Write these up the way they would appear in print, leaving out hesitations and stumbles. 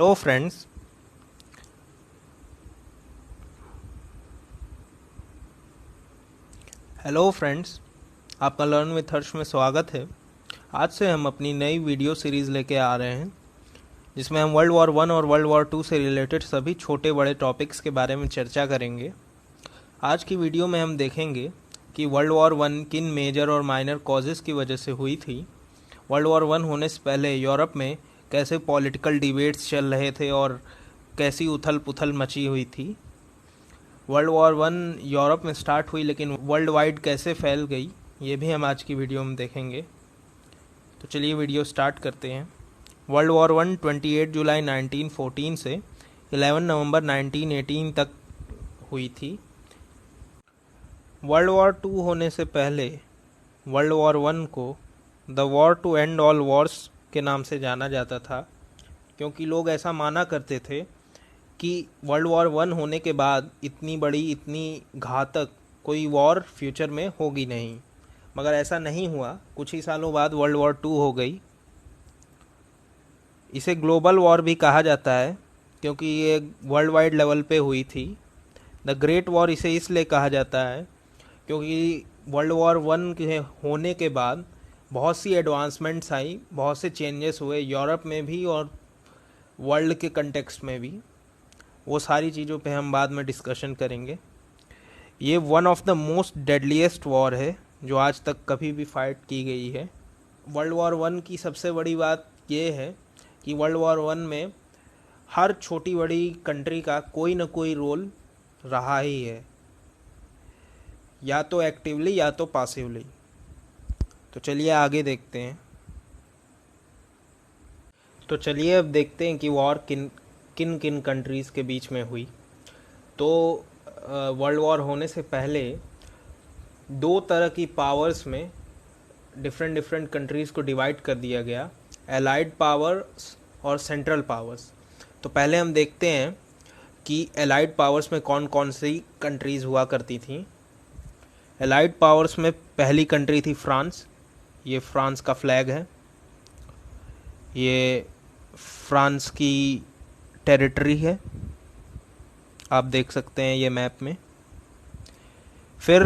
Hello friends. आपका learn with हर्ष में स्वागत है। आज से हम अपनी नई वीडियो सीरीज़ लेके आ रहे हैं जिसमें हम वर्ल्ड वॉर वन और वर्ल्ड वॉर टू से रिलेटेड सभी छोटे बड़े टॉपिक्स के बारे में चर्चा करेंगे। आज की वीडियो में हम देखेंगे कि वर्ल्ड वॉर वन किन मेजर और माइनर कॉजेज़ की वजह से हुई थी। वर्ल्ड वॉर वन होने से पहले यूरोप में कैसे पॉलिटिकल डिबेट्स चल रहे थे और कैसी उथल पुथल मची हुई थी। वर्ल्ड वॉर वन यूरोप में स्टार्ट हुई लेकिन वर्ल्ड वाइड कैसे फैल गई, ये भी हम आज की वीडियो में देखेंगे। तो चलिए वीडियो स्टार्ट करते हैं। वर्ल्ड वॉर वन 28 जुलाई 1914 से 11 नवंबर 1918 तक हुई थी। वर्ल्ड वॉर टू होने से पहले वर्ल्ड वॉर वन को the war to end all wars के नाम से जाना जाता था, क्योंकि लोग ऐसा माना करते थे कि वर्ल्ड वॉर वन होने के बाद इतनी बड़ी इतनी घातक कोई वॉर फ्यूचर में होगी नहीं। मगर ऐसा नहीं हुआ। कुछ ही सालों बाद वर्ल्ड वॉर टू हो गई। इसे ग्लोबल वॉर भी कहा जाता है क्योंकि ये वर्ल्ड वाइड लेवल पे हुई थी। द ग्रेट वॉर इसे इसलिए कहा जाता है क्योंकि वर्ल्ड वॉर वन के होने के बाद बहुत सी एडवांसमेंट्स आई, बहुत से चेंजेस हुए यूरोप में भी और वर्ल्ड के कंटेक्स्ट में भी। वो सारी चीज़ों पे हम बाद में डिस्कशन करेंगे। ये one of the most deadliest war है जो आज तक कभी भी फाइट की गई है। वर्ल्ड वॉर वन की सबसे बड़ी बात ये है कि वर्ल्ड वॉर वन में हर छोटी बड़ी कंट्री का कोई ना कोई रोल रहा ही है, या तो एक्टिवली या तो पासिवली। तो चलिए आगे देखते हैं। तो चलिए अब देखते हैं कि वॉर किन किन किन कंट्रीज़ के बीच में हुई। तो वर्ल्ड वॉर होने से पहले दो तरह की पावर्स में डिफरेंट कंट्रीज़ को डिवाइड कर दिया गया, एलाइड पावर्स और सेंट्रल पावर्स। तो पहले हम देखते हैं कि एलाइड पावर्स में कौन कौन सी कंट्रीज़ हुआ करती थी। एलाइड पावर्स में पहली कंट्री थी फ्रांस। ये फ्रांस का फ्लैग है, ये फ्रांस की टेरिटरी है, आप देख सकते हैं ये मैप में। फिर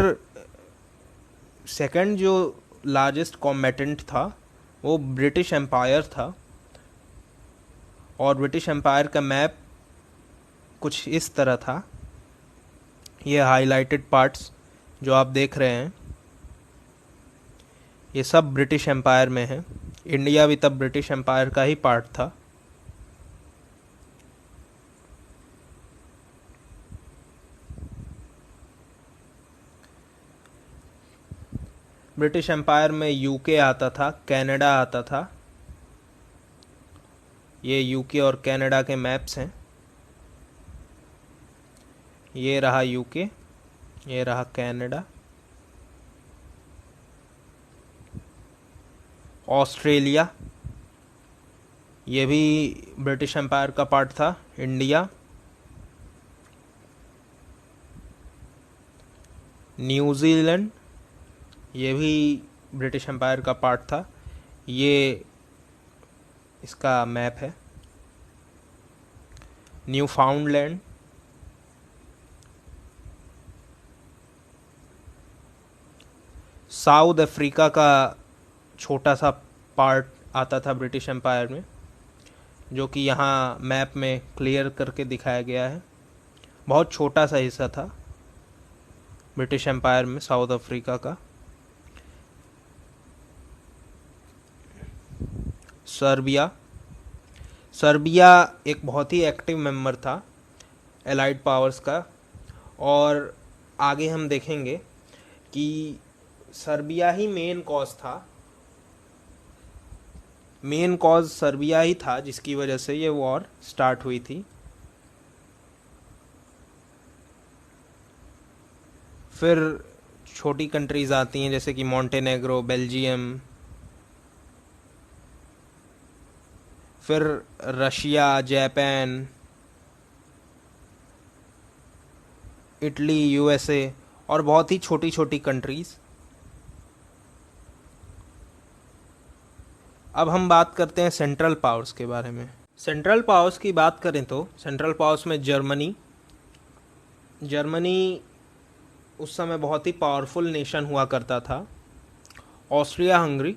सेकंड जो लार्जेस्ट कॉम्बैटेंट था वो ब्रिटिश एम्पायर था, और ब्रिटिश एम्पायर का मैप कुछ इस तरह था। ये हाईलाइटेड पार्ट्स जो आप देख रहे हैं ये सब ब्रिटिश एम्पायर में है। इंडिया भी तब ब्रिटिश एम्पायर का ही पार्ट था। ब्रिटिश एम्पायर में यूके आता था, कनाडा आता था। ये यूके और कनाडा के मैप्स हैं। ये रहा यूके, ये रहा कनाडा। ऑस्ट्रेलिया, ये भी ब्रिटिश एम्पायर का पार्ट था। इंडिया, न्यूजीलैंड, ये भी ब्रिटिश एम्पायर का पार्ट था। ये इसका मैप है। न्यूफाउंडलैंड, साउथ अफ्रीका का छोटा सा पार्ट आता था ब्रिटिश एम्पायर में, जो कि यहाँ मैप में क्लियर करके दिखाया गया है। बहुत छोटा सा हिस्सा था ब्रिटिश एम्पायर में साउथ अफ्रीका का। सर्बिया, सर्बिया एक बहुत ही एक्टिव मेंबर था एलाइड पावर्स का, और आगे हम देखेंगे कि सर्बिया ही मेन कॉज था। मेन कॉज सर्बिया ही था जिसकी वजह से ये वॉर स्टार्ट हुई थी। फिर छोटी कंट्रीज आती हैं जैसे कि मॉन्टेनेग्रो, बेल्जियम, फिर रशिया, जापान, इटली, यूएसए और बहुत ही छोटी छोटी कंट्रीज़। अब हम बात करते हैं सेंट्रल पावर्स के बारे में। सेंट्रल पावर्स की बात करें तो सेंट्रल पावर्स में जर्मनी उस समय बहुत ही पावरफुल नेशन हुआ करता था। ऑस्ट्रिया हंगरी,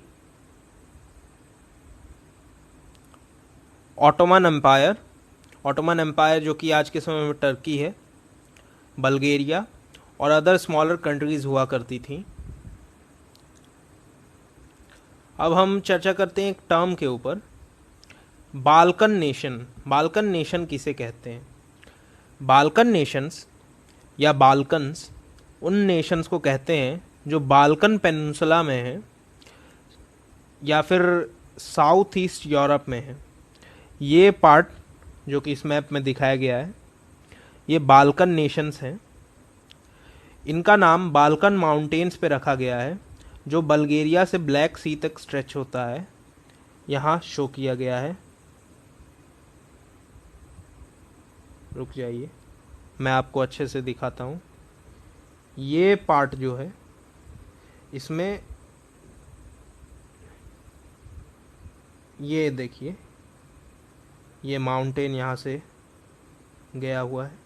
ऑटोमन एम्पायर जो कि आज के समय में टर्की है, बल्गेरिया और अदर स्मॉलर कंट्रीज हुआ करती थी। अब हम चर्चा करते हैं एक टर्म के ऊपर, बाल्कन नेशन। बाल्कन नेशन किसे कहते हैं? बाल्कन नेशंस या बाल्कन्स उन नेशंस को कहते हैं जो बाल्कन पेनिनसुला में हैं या फिर साउथ ईस्ट यूरोप में है। ये पार्ट जो कि इस मैप में दिखाया गया है, ये बाल्कन नेशंस हैं। इनका नाम बाल्कन माउंटेन्स पे रखा गया है, जो बल्गेरिया से ब्लैक सी तक स्ट्रेच होता है। यहाँ शो किया गया है। रुक जाइए, मैं आपको अच्छे से दिखाता हूँ। ये पार्ट जो है, इसमें ये देखिए, ये माउंटेन यहाँ से गया हुआ है।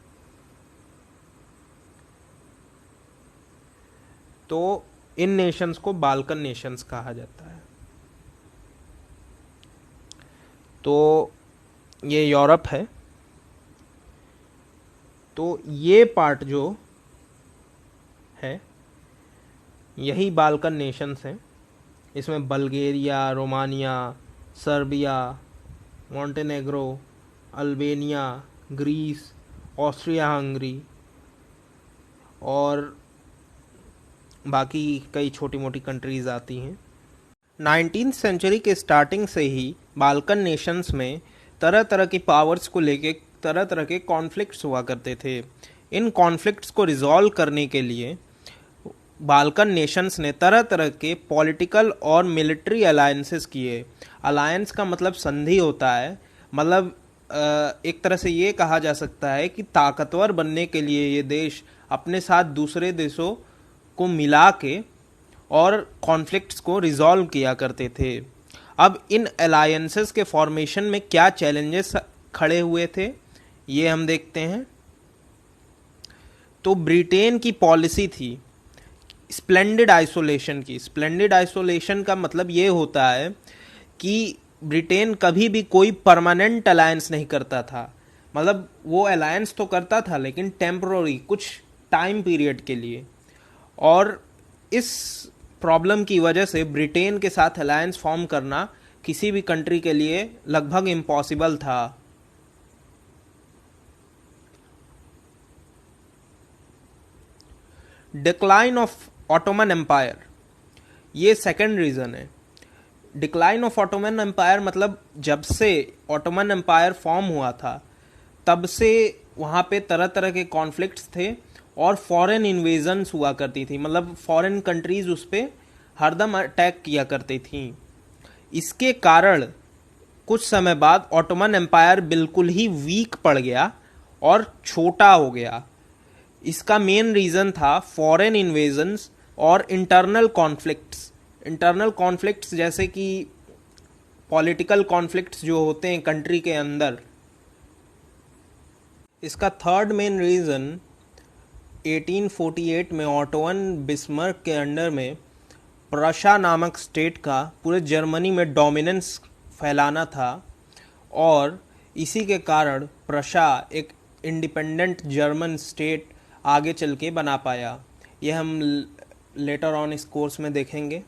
तो इन नेशंस को बाल्कन नेशंस कहा जाता है। तो ये यूरोप है। तो ये पार्ट जो है, यही बाल्कन नेशंस हैं। इसमें Bulgaria, Romania, Serbia, Montenegro, Albania, Greece, Austria Hungary और बाकी कई छोटी मोटी कंट्रीज़ आती हैं। 19th सेंचुरी के स्टार्टिंग से ही बाल्कन नेशंस में तरह तरह की पावर्स को लेके तरह तरह के कॉन्फ्लिक्ट्स हुआ करते थे। इन कॉन्फ्लिक्ट्स को रिजॉल्व करने के लिए बाल्कन नेशंस ने तरह तरह के पॉलिटिकल और मिलिट्री अलायंसेस किए। अलायंस का मतलब संधि होता है, मतलब एक तरह से ये कहा जा सकता है कि ताकतवर बनने के लिए ये देश अपने साथ दूसरे देशों को मिला के और कॉन्फ्लिक्ट्स को रिजॉल्व किया करते थे। अब इन अलायंसेस के फॉर्मेशन में क्या चैलेंजेस खड़े हुए थे, ये हम देखते हैं। तो ब्रिटेन की पॉलिसी थी स्प्लेंडेड आइसोलेशन की। स्प्लेंडेड आइसोलेशन का मतलब ये होता है कि ब्रिटेन कभी भी कोई परमानेंट अलायंस नहीं करता था। मतलब वो अलायंस तो करता था लेकिन टेम्पररी, कुछ टाइम पीरियड के लिए। और इस प्रॉब्लम की वजह से ब्रिटेन के साथ अलायंस फॉर्म करना किसी भी कंट्री के लिए लगभग इम्पॉसिबल था। डिक्लाइन ऑफ ऑटोमन एम्पायर, ये सेकंड रीजन है। डिक्लाइन ऑफ ऑटोमन एम्पायर मतलब जब से ऑटोमन एम्पायर फॉर्म हुआ था तब से वहाँ पे तरह तरह के कॉन्फ्लिक्ट्स थे और फॉरेन इन्वेजन्स हुआ करती थी। मतलब फॉरेन कंट्रीज उस पर हरदम अटैक किया करती थी। इसके कारण कुछ समय बाद ऑटोमन एम्पायर बिल्कुल ही वीक पड़ गया और छोटा हो गया। इसका मेन रीज़न था फॉरेन इन्वेजन्स और इंटरनल कॉन्फ्लिक्ट्स। इंटरनल कॉन्फ्लिक्ट्स जैसे कि पॉलिटिकल कॉन्फ्लिक्ट्स जो होते हैं कंट्री के अंदर। इसका थर्ड मेन रीज़न 1848 में ऑटोवन बिस्मर्क के अंडर में प्रशा नामक स्टेट का पूरे जर्मनी में डोमिनेंस फैलाना था और इसी के कारण प्रशा एक इंडिपेंडेंट जर्मन स्टेट आगे चल के बना पाया। ये हम लेटर ऑन इस कोर्स में देखेंगे।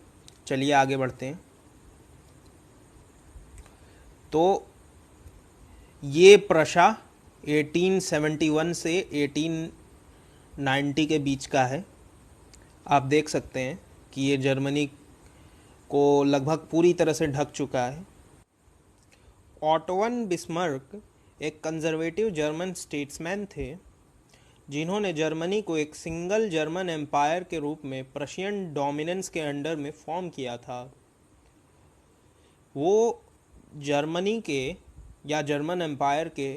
चलिए आगे बढ़ते हैं। तो ये प्रशा 1871 से 1890 के बीच का है। आप देख सकते हैं कि ये जर्मनी को लगभग पूरी तरह से ढक चुका है। ऑटोवन बिस्मर्क एक कंजर्वेटिव जर्मन स्टेट्समैन थे जिन्होंने जर्मनी को एक सिंगल जर्मन एम्पायर के रूप में प्रशियन डोमिनेंस के अंडर में फॉर्म किया था। वो जर्मनी के या जर्मन एम्पायर के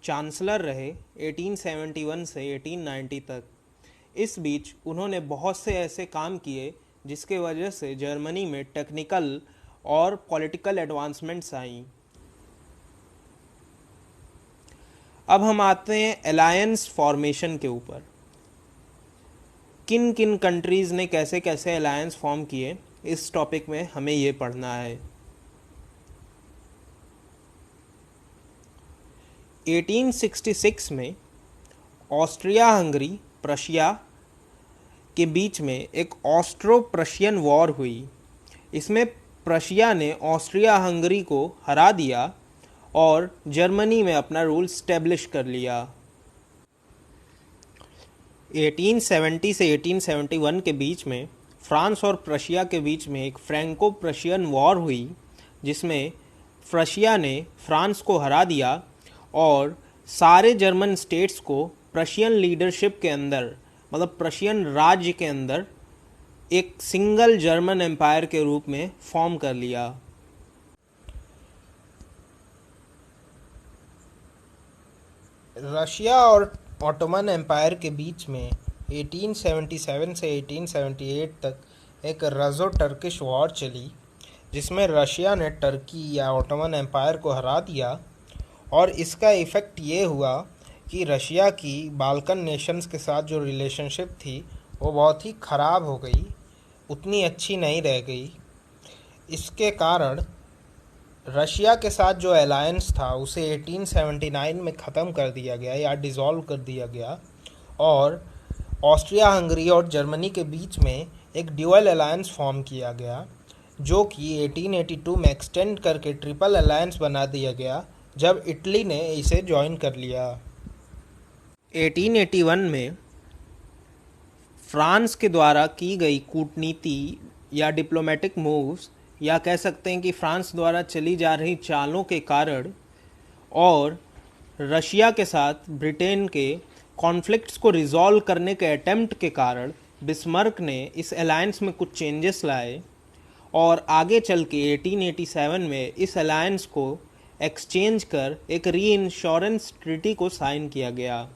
चांसलर रहे 1871 से 1890 तक। इस बीच उन्होंने बहुत से ऐसे काम किए जिसके वजह से जर्मनी में टेक्निकल और पॉलिटिकल एडवांसमेंट्स आई। अब हम आते हैं अलायंस फॉर्मेशन के ऊपर। किन किन कंट्रीज़ ने कैसे कैसे अलायंस फॉर्म किए, इस टॉपिक में हमें ये पढ़ना है। 1866 में ऑस्ट्रिया हंगरी प्रशिया के बीच में एक ऑस्ट्रो प्रशियन वॉर हुई। इसमें प्रशिया ने ऑस्ट्रिया हंगरी को हरा दिया और जर्मनी में अपना रूल स्टैब्लिश कर लिया। 1870 से 1871 के बीच में फ्रांस और प्रशिया के बीच में एक फ्रैंको प्रशियन वॉर हुई, जिसमें प्रशिया ने फ्रांस को हरा दिया और सारे जर्मन स्टेट्स को प्रशियन लीडरशिप के अंदर, मतलब प्रशियन राज्य के अंदर, एक सिंगल जर्मन एम्पायर के रूप में फॉर्म कर लिया। रशिया और ऑटोमन एम्पायर के बीच में 1877 से 1878 तक एक रज़ो टर्किश वॉर चली, जिसमें रशिया ने टर्की या ऑटोमन एम्पायर को हरा दिया और इसका इफ़ेक्ट ये हुआ कि रशिया की बाल्कन नेशंस के साथ जो रिलेशनशिप थी वो बहुत ही ख़राब हो गई, उतनी अच्छी नहीं रह गई। इसके कारण रशिया के साथ जो अलायंस था उसे 1879 में ख़त्म कर दिया गया या डिज़ोल्व कर दिया गया और ऑस्ट्रिया हंगरी और जर्मनी के बीच में एक ड्यूअल अलायंस फॉर्म किया गया, जो कि 1882 में एक्सटेंड करके ट्रिपल अलायंस बना दिया गया जब इटली ने इसे ज्वाइन कर लिया। 1881 में फ्रांस के द्वारा की गई कूटनीति या डिप्लोमेटिक मूव्स, या कह सकते हैं कि फ्रांस द्वारा चली जा रही चालों के कारण और रशिया के साथ ब्रिटेन के कॉन्फ्लिक्ट्स को रिजॉल्व करने के अटेम्प्ट के कारण बिस्मार्क ने इस अलायंस में कुछ चेंजेस लाए और आगे चल के 1887 में इस अलायंस को एक्सचेंज कर एक री इंश्योरेंस ट्रीटी को साइन किया गया।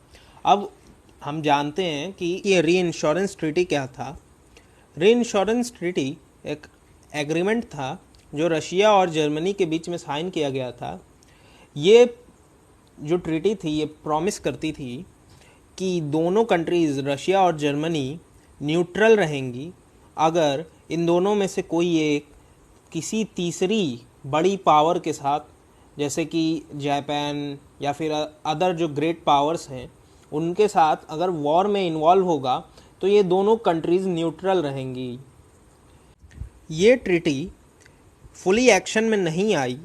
अब हम जानते हैं कि ये री इंश्योरेंस ट्रीटी क्या था। री इंश्योरेंस ट्रीटी एक एग्रीमेंट था जो रशिया और जर्मनी के बीच में साइन किया गया था। ये जो ट्रीटी थी ये प्रॉमिस करती थी कि दोनों कंट्रीज़ रशिया और जर्मनी न्यूट्रल रहेंगी अगर इन दोनों में से कोई एक किसी तीसरी बड़ी पावर के साथ, जैसे कि जापान या फिर अदर जो ग्रेट पावर्स हैं, उनके साथ अगर वॉर में इन्वॉल्व होगा तो ये दोनों कंट्रीज़ न्यूट्रल रहेंगी। ये ट्रीटी फुली एक्शन में नहीं आई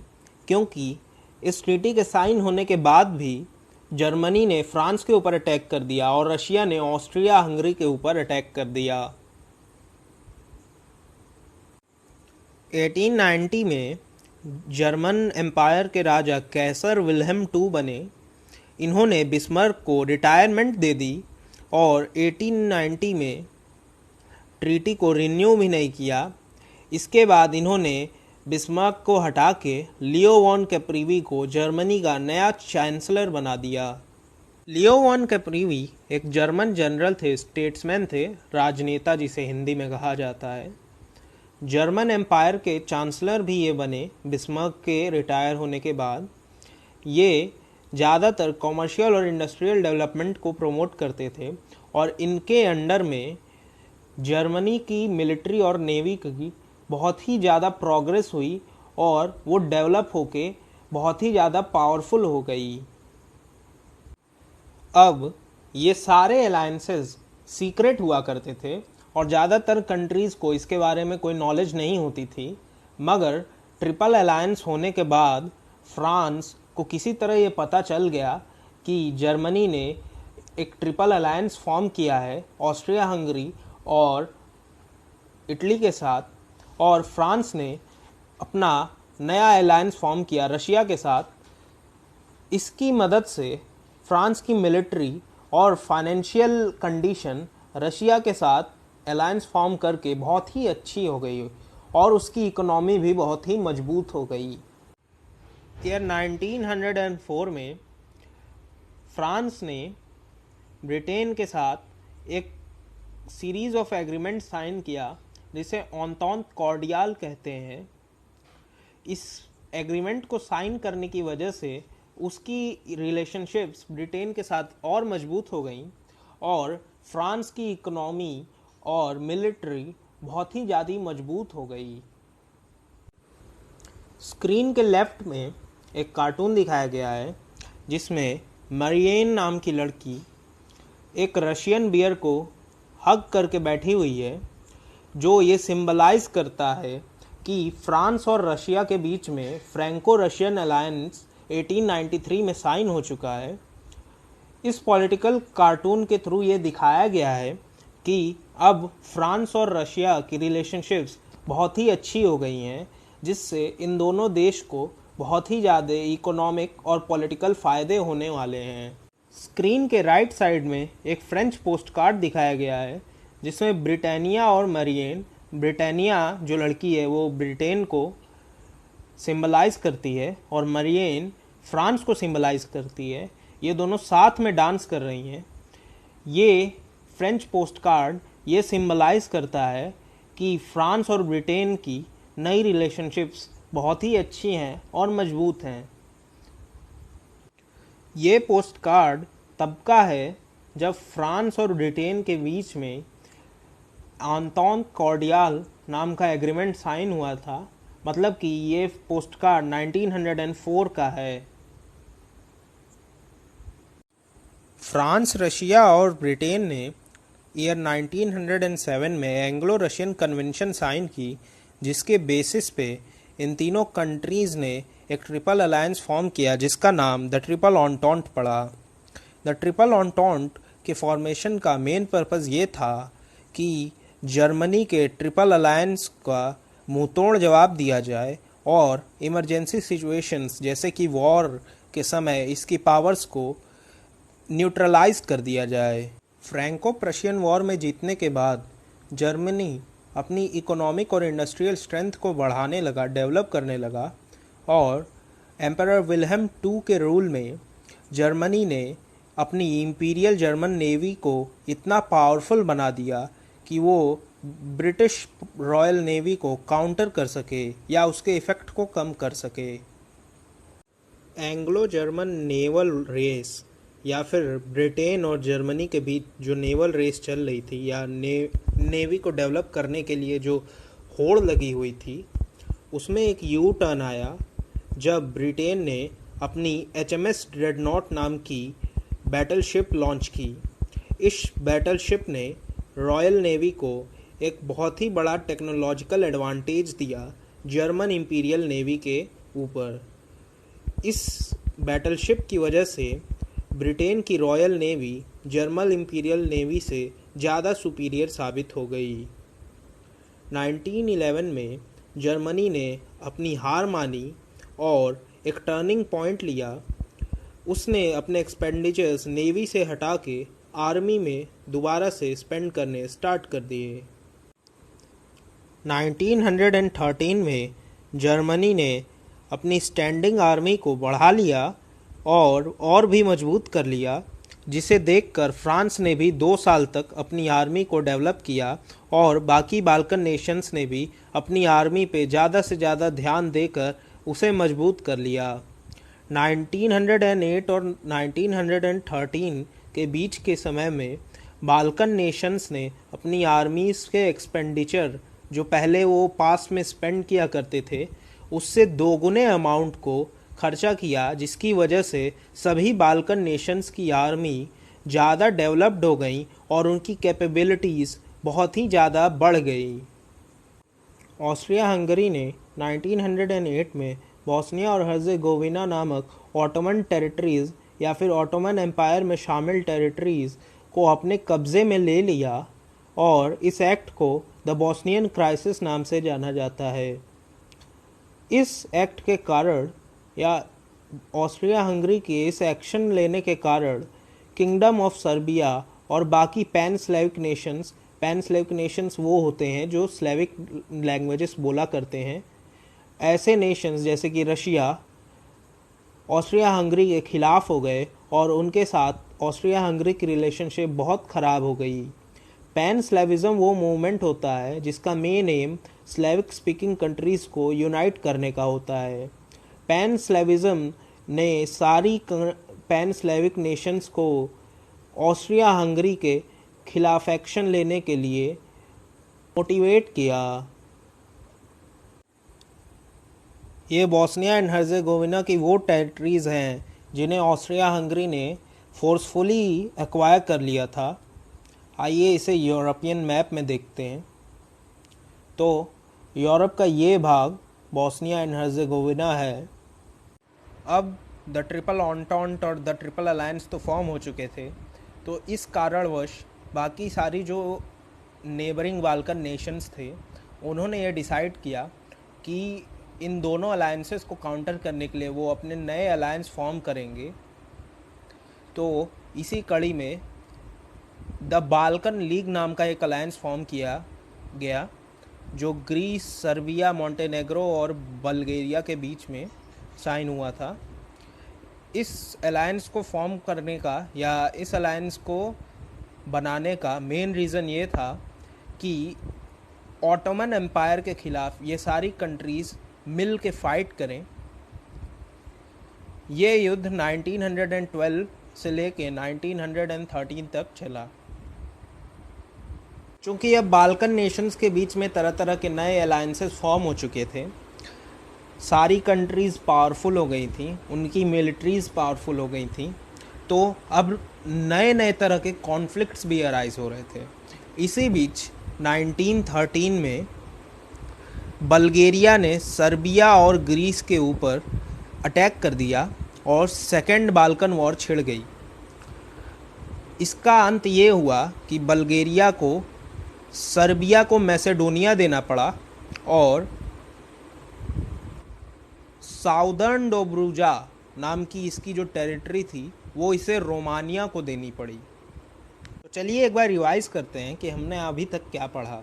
क्योंकि इस ट्रीटी के साइन होने के बाद भी जर्मनी ने फ्रांस के ऊपर अटैक कर दिया और रशिया ने ऑस्ट्रिया हंगरी के ऊपर अटैक कर दिया। 1890 में जर्मन एम्पायर के राजा कैसर विल्हेम II बने। इन्होंने बिस्मार्क को रिटायरमेंट दे दी और 1890 में ट्रीटी को रिन्यू भी नहीं किया। इसके बाद इन्होंने बिस्मार्क को हटा के लियो वॉन कैप्रीवी को जर्मनी का नया चांसलर बना दिया। लियो वॉन कैप्रीवी एक जर्मन जनरल थे, स्टेट्समैन थे, राजनेता जिसे हिंदी में कहा जाता है। जर्मन एम्पायर के चांसलर भी ये बने बिस्मार्क के रिटायर होने के बाद। ये ज़्यादातर कॉमर्शियल और इंडस्ट्रियल डेवलपमेंट को प्रमोट करते थे और इनके अंडर में जर्मनी की मिलिट्री और नेवी की बहुत ही ज़्यादा प्रोग्रेस हुई और वो डेवलप होके बहुत ही ज़्यादा पावरफुल हो गई। अब ये सारे अलायंसेस सीक्रेट हुआ करते थे और ज़्यादातर कंट्रीज़ को इसके बारे में कोई नॉलेज नहीं होती थी, मगर ट्रिपल अलायंस होने के बाद फ्रांस को किसी तरह ये पता चल गया कि जर्मनी ने एक ट्रिपल अलायंस फॉर्म किया है ऑस्ट्रिया हंगरी और इटली के साथ, और फ्रांस ने अपना नया अलायंस फॉर्म किया रशिया के साथ। इसकी मदद से फ्रांस की मिलिट्री और फाइनेंशियल कंडीशन रशिया के साथ अलायंस फॉर्म करके बहुत ही अच्छी हो गई और उसकी इकोनॉमी भी बहुत ही मजबूत हो गई। ईयर 1904 में फ्रांस ने ब्रिटेन के साथ एक सीरीज़ ऑफ एग्रीमेंट साइन किया जिसे एंटोन कॉर्डियल कहते हैं। इस एग्रीमेंट को साइन करने की वजह से उसकी रिलेशनशिप्स ब्रिटेन के साथ और मजबूत हो गई और फ्रांस की इकोनॉमी और मिलिट्री बहुत ही ज़्यादा मजबूत हो गई। स्क्रीन के लेफ्ट में एक कार्टून दिखाया गया है जिसमें मरियन नाम की लड़की एक रशियन बियर को हग करके बैठी हुई है, जो ये सिंबलाइज करता है कि फ्रांस और रशिया के बीच में फ्रैंको रशियन अलायंस 1893 में साइन हो चुका है। इस पॉलिटिकल कार्टून के थ्रू ये दिखाया गया है कि अब फ्रांस और रशिया की रिलेशनशिप्स बहुत ही अच्छी हो गई हैं, जिससे इन दोनों देश को बहुत ही ज़्यादा इकोनॉमिक और पॉलिटिकल फ़ायदे होने वाले हैं। स्क्रीन के राइट साइड में एक फ्रेंच पोस्ट कार्ड दिखाया गया है जिसमें ब्रिटानिया और मरियन, ब्रिटानिया जो लड़की है वो ब्रिटेन को सिंबलाइज करती है और मरियन फ्रांस को सिंबलाइज करती है। ये दोनों साथ में डांस कर रही हैं। ये फ्रेंच पोस्ट कार्ड ये सिंबलाइज करता है कि फ्रांस और ब्रिटेन की नई रिलेशनशिप्स बहुत ही अच्छी हैं और मजबूत हैं। ये पोस्ट कार्ड तब का है जब फ्रांस और ब्रिटेन के बीच में एंटोन कॉर्डियल नाम का एग्रीमेंट साइन हुआ था, मतलब कि ये पोस्ट कार्ड 1904 का है। फ्रांस, रशिया और ब्रिटेन ने ईयर 1907 में एंग्लो रशियन कन्वेंशन साइन की, जिसके बेसिस पे इन तीनों कंट्रीज़ ने एक ट्रिपल अलायंस फॉर्म किया जिसका नाम द ट्रिपल ऑन्टॉन्ट पड़ा। द ट्रिपल ऑन्टॉन्ट के फॉर्मेशन का मेन पर्पज़ ये था कि जर्मनी के ट्रिपल अलायंस का मुंहतोड़ जवाब दिया जाए और इमरजेंसी सिचुएशंस जैसे कि वॉर के समय इसकी पावर्स को न्यूट्रलाइज कर दिया जाए। फ्रैंको प्रशियन वॉर में जीतने के बाद जर्मनी अपनी इकोनॉमिक और इंडस्ट्रियल स्ट्रेंथ को बढ़ाने लगा, डेवलप करने लगा और एम्परर विल्हेम II के रूल में जर्मनी ने अपनी इंपीरियल जर्मन नेवी को इतना पावरफुल बना दिया कि वो ब्रिटिश रॉयल नेवी को काउंटर कर सके या उसके इफ़ेक्ट को कम कर सके। एंग्लो जर्मन नेवल रेस या फिर ब्रिटेन और जर्मनी के बीच जो नेवल रेस चल रही थी या नेवी को डेवलप करने के लिए जो होड़ लगी हुई थी, उसमें एक यू टर्न आया जब ब्रिटेन ने अपनी HMS ड्रेडनॉट नाम की बैटलशिप लॉन्च की। इस बैटलशिप ने रॉयल नेवी को एक बहुत ही बड़ा टेक्नोलॉजिकल एडवांटेज दिया जर्मन इंपीरियल नेवी के ऊपर। इस बैटलशिप की वजह से ब्रिटेन की royal navy German imperial navy से ज़्यादा सुपीरियर साबित हो गई। 1911 में जर्मनी ने अपनी हार मानी और एक टर्निंग पॉइंट लिया। उसने अपने एक्सपेंडिचर्स नेवी से हटा के आर्मी में दोबारा से स्पेंड करने स्टार्ट कर दिए। 1913 में जर्मनी ने अपनी स्टैंडिंग आर्मी को बढ़ा लिया और भी मजबूत कर लिया, जिसे देखकर फ्रांस ने भी 2 साल तक अपनी आर्मी को डेवलप किया और बाकी बाल्कन नेशंस ने भी अपनी आर्मी पे ज़्यादा से ज़्यादा ध्यान देकर उसे मजबूत कर लिया। 1908 और 1913 के बीच के समय में बाल्कन नेशंस ने अपनी आर्मीज़ के एक्सपेंडिचर जो पहले वो पास में स्पेंड किया करते थे उससे 2 गुने अमाउंट को खर्चा किया, जिसकी वजह से सभी बाल्कन नेशंस की आर्मी ज़्यादा डेवलप्ड हो गई और उनकी कैपेबिलिटीज़ बहुत ही ज़्यादा बढ़ गई। ऑस्ट्रिया हंगरी ने 1908 में बोस्निया और हर्जेगोविना नामक ऑटोमन टेरिटरीज़ या फिर ऑटोमन एम्पायर में शामिल टेरिटरीज़ को अपने कब्ज़े में ले लिया और इस एक्ट को द बोस्नियन क्राइसिस नाम से जाना जाता है। इस एक्ट के कारण या ऑस्ट्रिया हंगरी के इस एक्शन लेने के कारण किंगडम ऑफ सर्बिया और बाकी पैन स्लेविक नेशंस वो होते हैं जो स्लेविक लैंग्वेजेस बोला करते हैं, ऐसे नेशंस जैसे कि रशिया ऑस्ट्रिया हंगरी के ख़िलाफ़ हो गए और उनके साथ ऑस्ट्रिया हंगरी की रिलेशनशिप बहुत ख़राब हो गई। पैन स्लेविज़म वो मूवमेंट होता है जिसका main M Slavic speaking countries को यूनाइट करने का होता है। पैन स्लेविज़म ने सारी पैन स्लेविक नेशंस को ऑस्ट्रिया हंगरी के खिलाफ एक्शन लेने के लिए मोटिवेट किया। ये बोस्निया एंड हर्जेगोविना की वो टेरिटरीज हैं जिन्हें ऑस्ट्रिया हंगरी ने फोर्सफुली एक्वायर कर लिया था। आइए इसे यूरोपियन मैप में देखते हैं। तो यूरोप का ये भाग बोस्निया एंड हर्जेगोविना है। अब द ट्रिपल ऑन्टॉन्ट और द ट्रिपल अलायंस तो फॉर्म हो चुके थे, तो इस कारणवश बाकी सारी जो नेबरिंग बाल्कन नेशंस थे उन्होंने ये डिसाइड किया कि इन दोनों अलायंसेस को काउंटर करने के लिए वो अपने नए अलायंस फॉर्म करेंगे। तो इसी कड़ी में द बाल्कन लीग नाम का एक अलायंस फॉर्म किया गया जो ग्रीस, सर्बिया, मोंटेनेग्रो और बल्गेरिया के बीच में साइन हुआ था। इस अलायंस को फॉर्म करने का या इस अलायंस को बनाने का मेन रीज़न ये था कि ऑटोमन एम्पायर के ख़िलाफ़ ये सारी कंट्रीज़ मिल के फाइट करें। ये युद्ध 1912 से लेके 1913 तक चला। चूँकि अब बाल्कन नेशंस के बीच में तरह तरह के नए अलायंसेस फॉर्म हो चुके थे, सारी कंट्रीज़ पावरफुल हो गई थी, उनकी मिलिट्रीज़ पावरफुल हो गई थी, तो अब नए नए तरह के कॉन्फ्लिक्ट्स भी अराइज हो रहे थे। इसी बीच 1913 में बल्गेरिया ने सर्बिया और ग्रीस के ऊपर अटैक कर दिया और सेकेंड बाल्कन वॉर छिड़ गई। इसका अंत ये हुआ कि बल्गेरिया को सर्बिया को मैसेडोनिया देना पड़ा और साउदर्न डोब्रूजा नाम की इसकी जो टेरिटरी थी वो इसे रोमानिया को देनी पड़ी। तो चलिए एक बार रिवाइज करते हैं कि हमने अभी तक क्या पढ़ा।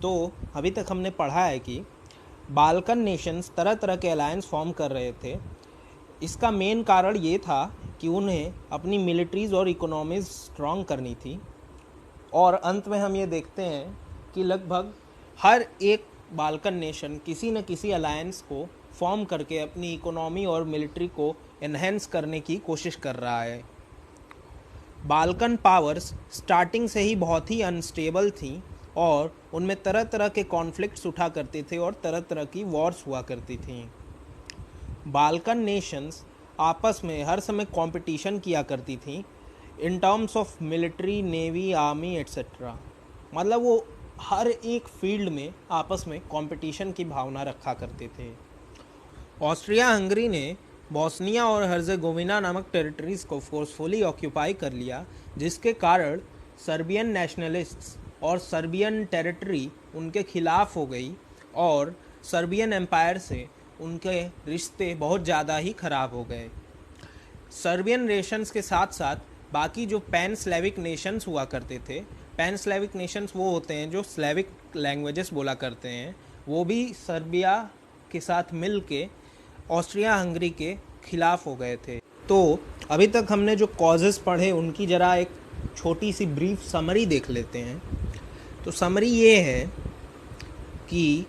तो अभी तक हमने पढ़ा है कि बाल्कन नेशंस तरह तरह के अलायंस फॉर्म कर रहे थे। इसका मेन कारण ये था कि उन्हें अपनी मिलिट्रीज़ और इकोनॉमीज़ स्ट्रॉन्ग करनी थी। और अंत में हम ये देखते हैं कि लगभग हर एक बाल्कन नेशन किसी न किसी अलायंस को फॉर्म करके अपनी इकोनॉमी और मिलिट्री को एनहेंस करने की कोशिश कर रहा है। बाल्कन पावर्स स्टार्टिंग से ही बहुत ही अनस्टेबल थी और उनमें तरह तरह के कॉन्फ्लिक्ट्स उठा करते थे और तरह तरह की वॉर्स हुआ करती थी। बाल्कन नेशंस आपस में हर समय कंपटीशन किया करती थी in terms of military, navy, army etcetera. मतलब वो हर एक फील्ड में आपस में कंपटीशन की भावना रखा करते थे। ऑस्ट्रिया हंगरी ने बोस्निया और हर्जेगोविना नामक टेरिटरीज़ को फोर्सफुली ऑक्यूपाई कर लिया, जिसके कारण सर्बियन नेशनलिस्ट्स और सर्बियन टेरिटरी उनके खिलाफ हो गई और सर्बियन एम्पायर से उनके रिश्ते बहुत ज़्यादा ही ख़राब हो गए। सर्बियन नेशंस के साथ साथ बाकी जो पैन स्लेविक नेशंस हुआ करते थे, पैन स्लेविक नेशंस वो होते हैं जो स्लेविक लैंग्वेजेस बोला करते हैं, वो भी सर्बिया के साथ मिल के ऑस्ट्रिया हंगरी के खिलाफ हो गए थे। तो अभी तक हमने जो कॉजेज़ पढ़े उनकी ज़रा एक छोटी सी ब्रीफ समरी देख लेते हैं। तो समरी ये है कि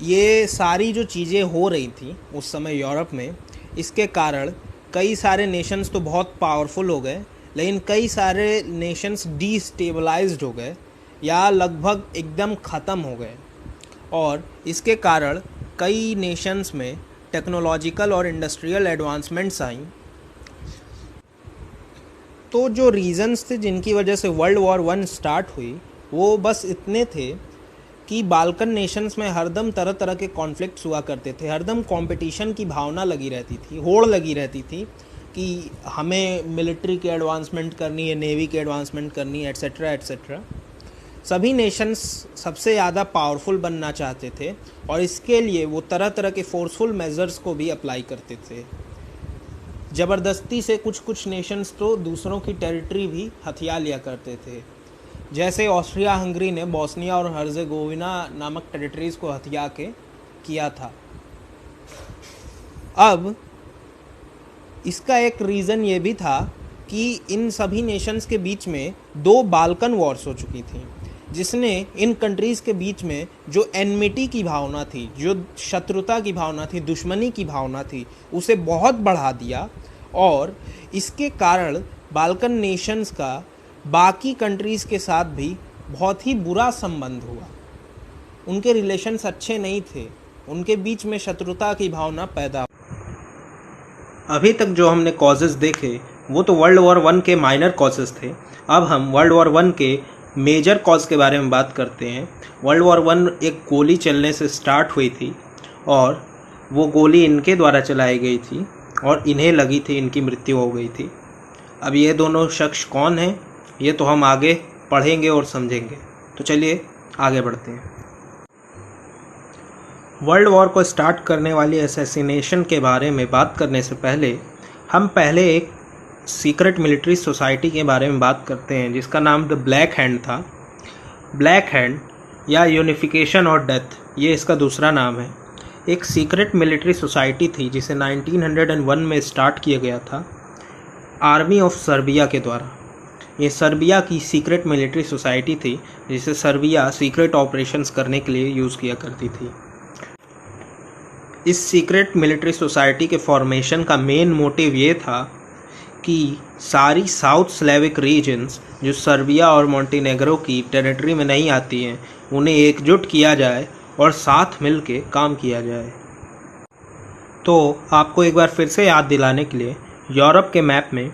ये सारी जो चीज़ें हो रही थी उस समय यूरोप में, इसके कारण कई सारे नेशंस तो बहुत पावरफुल हो गए, लेकिन कई सारे नेशंस डीस्टेबलाइज्ड हो गए या लगभग एकदम ख़त्म हो गए। और इसके कारण कई नेशंस में टेक्नोलॉजिकल और इंडस्ट्रियल एडवांसमेंट्स आई। तो जो रीज़न्स थे जिनकी वजह से वर्ल्ड वॉर 1 स्टार्ट हुई वो बस इतने थे कि बाल्कन नेशंस में हरदम तरह तरह के कॉन्फ्लिक्ट्स हुआ करते थे, हरदम कंपटीशन की भावना लगी रहती थी, होड़ लगी रहती थी कि हमें मिलिट्री की एडवांसमेंट करनी है, नेवी की एडवांसमेंट करनी है, एट्सेट्रा एट्सेट्रा। सभी नेशंस सबसे ज़्यादा पावरफुल बनना चाहते थे और इसके लिए वो तरह तरह के फोर्सफुल मेजर्स को भी अप्लाई करते थे। ज़बरदस्ती से कुछ कुछ नेशंस तो दूसरों की टेरिटरी भी हथिया लिया करते थे, जैसे ऑस्ट्रिया हंगरी ने बोस्निया और हर्जेगोविना नामक टेरिटरीज़ को हथिया के किया था। अब इसका एक रीज़न ये भी था कि इन सभी नेशंस के बीच में 2 बाल्कन वॉर्स हो चुकी थी। जिसने इन कंट्रीज़ के बीच में जो एनमिटी की भावना थी, जो शत्रुता की भावना थी, दुश्मनी की भावना थी, उसे बहुत बढ़ा दिया। और इसके कारण बाल्कन नेशंस का बाकी कंट्रीज़ के साथ भी बहुत ही बुरा संबंध हुआ। उनके रिलेशंस अच्छे नहीं थे, उनके बीच में शत्रुता की भावना पैदा। अभी तक जो हमने कॉजेज़ देखे वो तो वर्ल्ड वॉर वन के माइनर कॉजेज़ थे। अब हम वर्ल्ड वॉर वन के मेजर कॉज के बारे में बात करते हैं। वर्ल्ड वॉर वन एक गोली चलने से स्टार्ट हुई थी और वो गोली इनके द्वारा चलाई गई थी और इन्हें लगी थी, इनकी मृत्यु हो गई थी। अब ये दोनों शख्स कौन हैं ये तो हम आगे पढ़ेंगे और समझेंगे। तो चलिए आगे बढ़ते हैं। वर्ल्ड वॉर को स्टार्ट करने वाली असैसिनेशन के बारे में बात करने से पहले हम पहले एक सीक्रेट मिलिट्री सोसाइटी के बारे में बात करते हैं जिसका नाम द ब्लैक हैंड था। ब्लैक हैंड या यूनिफिकेशन और डेथ, ये इसका दूसरा नाम है। एक सीक्रेट मिलिट्री सोसाइटी थी जिसे 1901 में स्टार्ट किया गया था आर्मी ऑफ सर्बिया के द्वारा। ये सर्बिया की सीक्रेट मिलिट्री सोसाइटी थी जिसे सर्बिया सीक्रेट ऑपरेशंस करने के लिए यूज़ किया करती थी। इस सीक्रेट मिलिट्री सोसाइटी के फॉर्मेशन का मेन मोटिव ये था कि सारी साउथ स्लेविक रीजन्स जो सर्बिया और मोंटेनेग्रो की टेरिटरी में नहीं आती हैं उन्हें एकजुट किया जाए और साथ मिल के काम किया जाए। तो आपको एक बार फिर से याद दिलाने के लिए, यूरोप के मैप में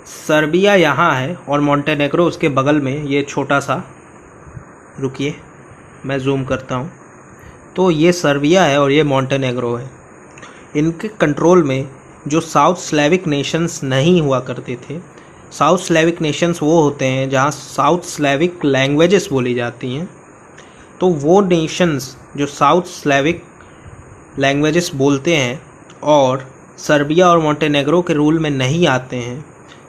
सर्बिया यहाँ है और मोंटेनेग्रो उसके बगल में, ये छोटा सा, रुकिए मैं जूम करता हूँ, तो ये सर्बिया है और ये मोंटेनेग्रो है। इनके कंट्रोल में जो साउथ स्लेविक नेशंस नहीं हुआ करते थे। साउथ स्लेविक नेशंस वो होते हैं जहाँ साउथ स्लेविक लैंग्वेजेस बोली जाती हैं। तो वो नेशंस जो साउथ स्लेविक लैंग्वेजेस बोलते हैं और सर्बिया और मोंटेनेग्रो के रूल में नहीं आते हैं,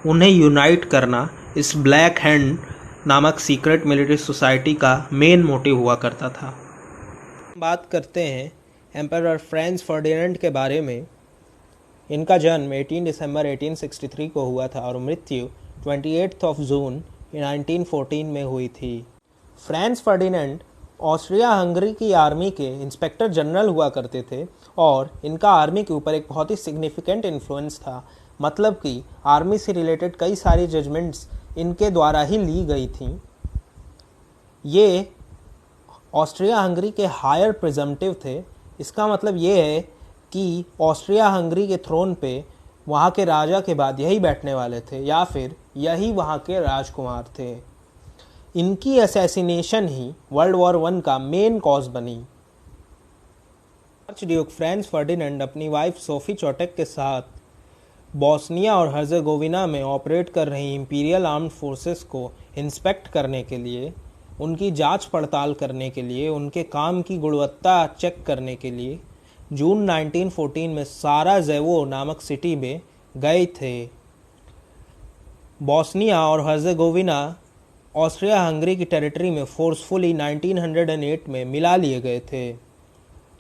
उन्हें यूनाइट करना इस ब्लैक हैंड नामक सीक्रेट मिलिट्री सोसाइटी का मेन मोटिव हुआ करता था। बात करते हैं एम्परर फ्रांस फर्डिनेंड के बारे में। इनका जन्म 18 दिसंबर 1863 को हुआ था और मृत्यु 28 जून 1914 में हुई थी। फ्रांस फर्डिनेंड ऑस्ट्रिया हंगरी की आर्मी के इंस्पेक्टर जनरल हुआ करते थे और इनका आर्मी के ऊपर एक बहुत ही सिग्निफिकेंट इन्फ्लुएंस था। मतलब कि आर्मी से रिलेटेड कई सारी जजमेंट्स इनके द्वारा ही ली गई थी। ये ऑस्ट्रिया हंगरी के हायर प्रिजम्पटिव थे। इसका मतलब ये है कि ऑस्ट्रिया हंगरी के थ्रोन पे वहाँ के राजा के बाद यही बैठने वाले थे या फिर यही वहाँ के राजकुमार थे। इनकी असैसिनेशन ही वर्ल्ड वॉर वन का मेन कॉज बनी। आर्चड्यूक फ्रांस फर्डिनेंड अपनी वाइफ सोफी चोटेक के साथ बॉस्निया और हर्जेगोविना में ऑपरेट कर रही इंपीरियल आर्म्ड फोर्सेस को इंस्पेक्ट करने के लिए, उनकी जांच पड़ताल करने के लिए, उनके काम की गुणवत्ता चेक करने के लिए जून 1914 में साराजेवो नामक सिटी में गए थे। बॉस्निया और हर्जेगोविना ऑस्ट्रिया हंगरी की टेरिटरी में फोर्सफुली 1908 में मिला लिए गए थे।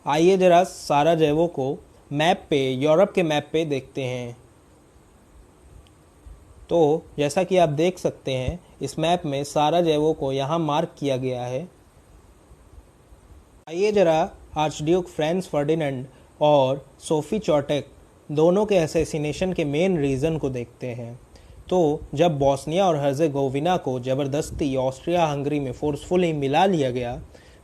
आइए जरा साराजेवो को मैप पे, यूरोप के मैप पे देखते हैं। तो जैसा कि आप देख सकते हैं इस मैप में साराजेवो को यहाँ मार्क किया गया है। आइए जरा आर्चड्यूक फ्रांस फर्डिनेंड और सोफी चोटेक दोनों के असैसिनेशन के मेन रीज़न को देखते हैं। तो जब बॉस्निया और हर्जेगोविना को ज़बरदस्ती ऑस्ट्रिया हंगरी में फोर्सफुली मिला लिया गया,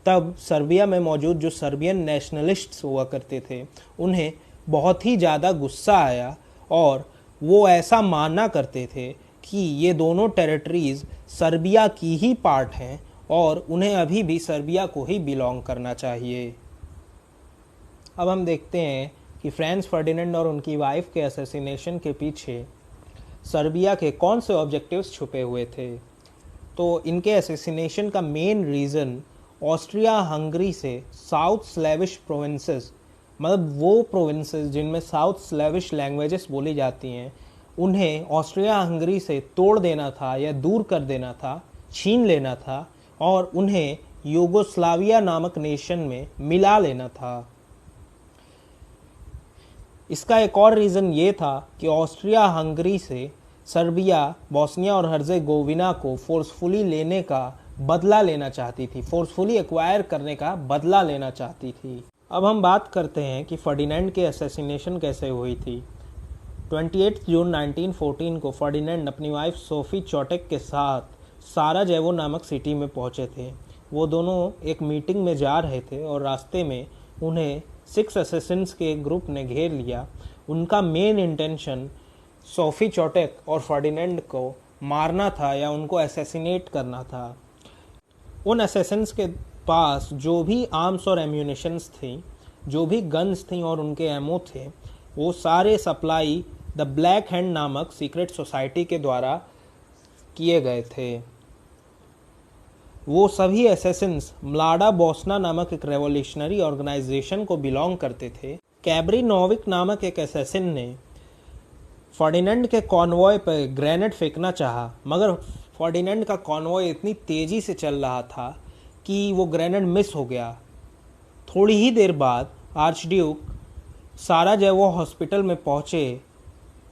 तब सर्बिया में मौजूद जो सर्बियन नेशनलिस्ट्स हुआ करते थे उन्हें बहुत ही ज़्यादा गुस्सा आया और वो ऐसा मानना करते थे कि ये दोनों टेरिटरीज़ सर्बिया की ही पार्ट हैं और उन्हें अभी भी सर्बिया को ही बिलोंग करना चाहिए। अब हम देखते हैं कि फ्रांस फर्डिनेंड और उनकी वाइफ के असैसिनेशन के पीछे सर्बिया के कौन से ऑब्जेक्टिव्स छुपे हुए थे। तो इनके असैसिनेशन का मेन रीज़न ऑस्ट्रिया हंगरी से साउथ स्लेविश प्रोविंसेस, मतलब वो प्रोविंसेस जिनमें साउथ स्लेविश लैंग्वेजेस बोली जाती हैं, उन्हें ऑस्ट्रिया हंगरी से तोड़ देना था या दूर कर देना था, छीन लेना था और उन्हें यूगोस्लाविया नामक नेशन में मिला लेना था। इसका एक और रीज़न ये था कि ऑस्ट्रिया हंगरी से सर्बिया, बॉस्निया और हर्जेगोविना को फोर्सफुली लेने का बदला लेना चाहती थी, फोर्सफुली एक्वायर करने का बदला लेना चाहती थी। अब हम बात करते हैं कि फर्डिनेंड के असैसिनेशन कैसे हुई थी। 28 जून 1914 को फर्डिनेंड अपनी वाइफ सोफी चोटेक के साथ साराजेवो नामक सिटी में पहुंचे थे। वो दोनों एक मीटिंग में जा रहे थे और रास्ते में उन्हें 6 असैसिन्स के ग्रुप ने घेर लिया। उनका मेन इंटेंशन सोफी चोटेक और फर्डिनेंड को मारना था या उनको असैसिनेट करना था। उन असैसिन्स के पास जो भी आर्म्स और एम्यूनिशंस थी, जो भी गन्स थी और उनके एमो थे, वो सारे सप्लाई द ब्लैक हैंड नामक सीक्रेट सोसाइटी के द्वारा किए गए थे। वो सभी असैसिन्स म्लाडा बोस्ना नामक एक रेवोल्यूशनरी ऑर्गेनाइजेशन को बिलोंग करते थे। कैबरी नोविक नामक एक असैसिन ने फर्डिनेंड के कॉन्वॉय पर ग्रेनेड फेंकना चाहा, मगर फर्डिनेंड का कॉन्वॉय इतनी तेज़ी से चल रहा था कि वो ग्रेनेड मिस हो गया। थोड़ी ही देर बाद आर्चड्यूक साराजेवो हॉस्पिटल में पहुंचे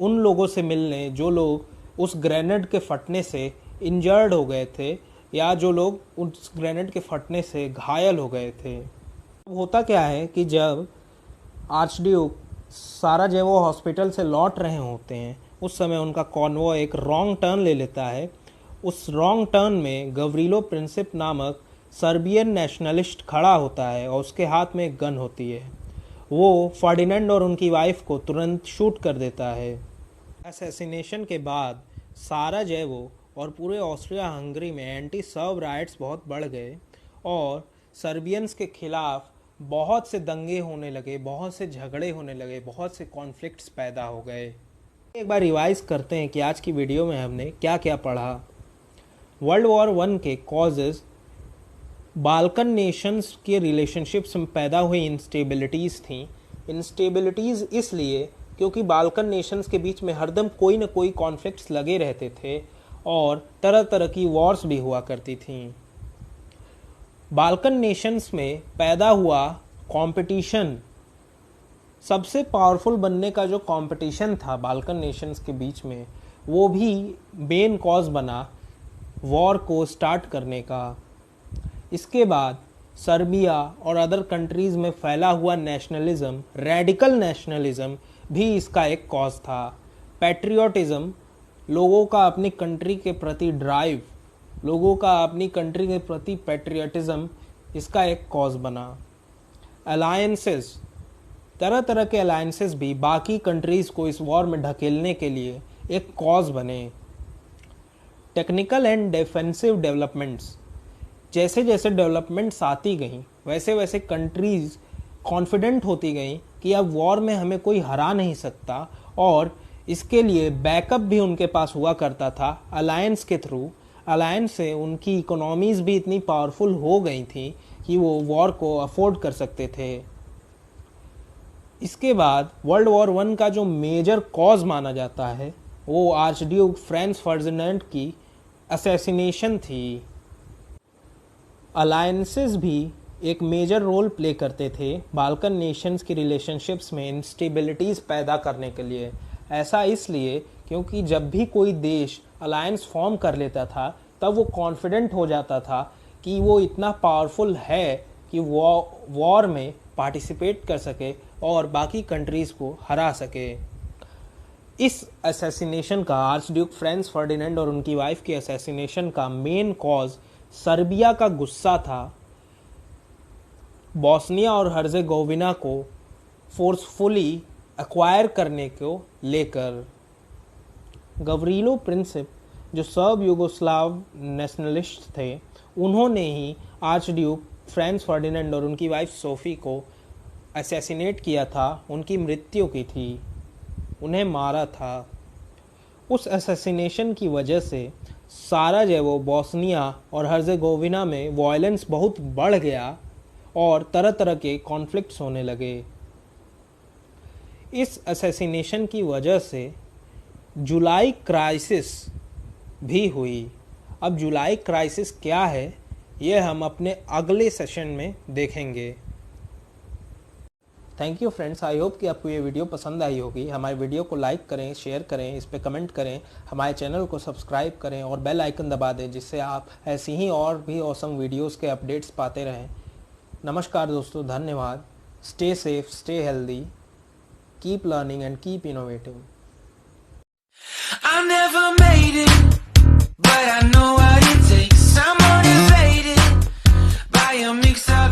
उन लोगों से मिलने जो लोग उस ग्रेनेड के फटने से इंजर्ड हो गए थे या जो लोग उस ग्रेनेड के फटने से घायल हो गए थे। होता क्या है कि जब आर्चड्यूक साराजेवो हॉस्पिटल से लौट रहे होते हैं, उस समय उनका कॉन्वॉय एक रॉन्ग टर्न ले लेता है। उस रॉन्ग टर्न में गवरीलो प्रिंसिप नामक सर्बियन नेशनलिस्ट खड़ा होता है और उसके हाथ में एक गन होती है। वो फर्डिनेंड और उनकी वाइफ को तुरंत शूट कर देता है। असैसिनेशन के बाद साराजेवो और पूरे ऑस्ट्रिया हंगरी में एंटी सर्ब राइट्स बहुत बढ़ गए और सर्बियंस के खिलाफ बहुत से दंगे होने लगे, बहुत से झगड़े होने लगे, बहुत से कॉन्फ्लिक्ट्स पैदा हो गए। एक बार रिवाइज करते हैं कि आज की वीडियो में हमने क्या क्या पढ़ा। वर्ल्ड वॉर 1 के कॉजेज बाल्कन नेशंस के रिलेशनशिप्स में पैदा हुई इंस्टेबिलिटीज़ थी। इंस्टेबिलिटीज़ इसलिए क्योंकि बाल्कन नेशंस के बीच में हरदम कोई न कोई कॉन्फ्लिक्ट्स लगे रहते थे और तरह तरह की वॉर्स भी हुआ करती थीं। बाल्कन नेशंस में पैदा हुआ कंपटीशन, सबसे पावरफुल बनने का जो कंपटीशन था बाल्कन नेशंस के बीच में, वो भी मेन कॉज बना वॉर को स्टार्ट करने का। इसके बाद सर्बिया और अदर कंट्रीज़ में फैला हुआ नेशनलिज्म, रेडिकल नेशनलिज्म भी इसका एक कॉज था। पैट्रियोटिज्म, लोगों का अपनी कंट्री के प्रति ड्राइव, लोगों का अपनी कंट्री के प्रति पैट्रियोटिज्म, इसका एक कॉज बना। अलायंसेस, तरह तरह के अलायंसेस भी बाकी कंट्रीज़ को इस वॉर में ढकेलने के लिए एक कॉज बने। टेक्निकल एंड डिफेंसिव डेवलपमेंट्स, जैसे जैसे डेवलपमेंट्स आती गई वैसे वैसे कंट्रीज़ कॉन्फिडेंट होती गई कि अब वॉर में हमें कोई हरा नहीं सकता और इसके लिए बैकअप भी उनके पास हुआ करता था अलायंस के थ्रू। अलायंस से उनकी इकोनॉमीज़ भी इतनी पावरफुल हो गई थी कि वो वॉर को अफोर्ड कर सकते थे। इसके बाद वर्ल्ड वॉर 1 का जो मेजर कॉज माना जाता है वो आर्चड्यूक फ्रांज फर्डिनेंड की असैसिनेशन थी। अलायंसेस भी एक मेजर रोल प्ले करते थे बाल्कन नेशंस की रिलेशनशिप्स में इंस्टेबिलिटीज़ पैदा करने के लिए। ऐसा इसलिए क्योंकि जब भी कोई देश अलायंस फॉर्म कर लेता था तब वो कॉन्फिडेंट हो जाता था कि वो इतना पावरफुल है कि वो वॉर में पार्टिसिपेट कर सके और बाकी कंट्रीज़ को हरा सके। इस असैसिनेशन का, आर्चड्यूक फ्रांज फर्डिनेंड और उनकी वाइफ की असैसिनेशन का मेन कॉज सर्बिया का गुस्सा था बोस्निया और हर्जेगोविना को फोर्सफुली एक्वायर करने को लेकर। गवरीलो प्रिंसिप, जो सर्ब युगोस्लाव नेशनलिस्ट थे, उन्होंने ही आर्चड्यूक फ्रांज फर्डिनेंड और उनकी वाइफ सोफी को असैसिनेट किया था, उनकी मृत्यु की थी, उन्हें मारा था। उस असैसिनेशन की वजह से साराजेवो, बोस्निया और हर्जेगोविना में वायलेंस बहुत बढ़ गया और तरह तरह के कॉन्फ्लिक्ट्स होने लगे। इस असैसिनेशन की वजह से जुलाई क्राइसिस भी हुई। अब जुलाई क्राइसिस क्या है ये हम अपने अगले सेशन में देखेंगे। Thank you friends, I hope कि आपको ये वीडियो पसंद आई होगी। हमारे वीडियो को लाइक करें, शेयर करें, इस पर कमेंट करें, हमारे चैनल को सब्सक्राइब करें और बेल आइकन दबा दें, जिससे आप ऐसी ही और भी ऑसम वीडियोस के अपडेट्स पाते रहें। नमस्कार दोस्तों, धन्यवाद। Stay safe, stay healthy, keep learning and keep innovating. I never made it, but I know what it takes. I'm motivated by a mix of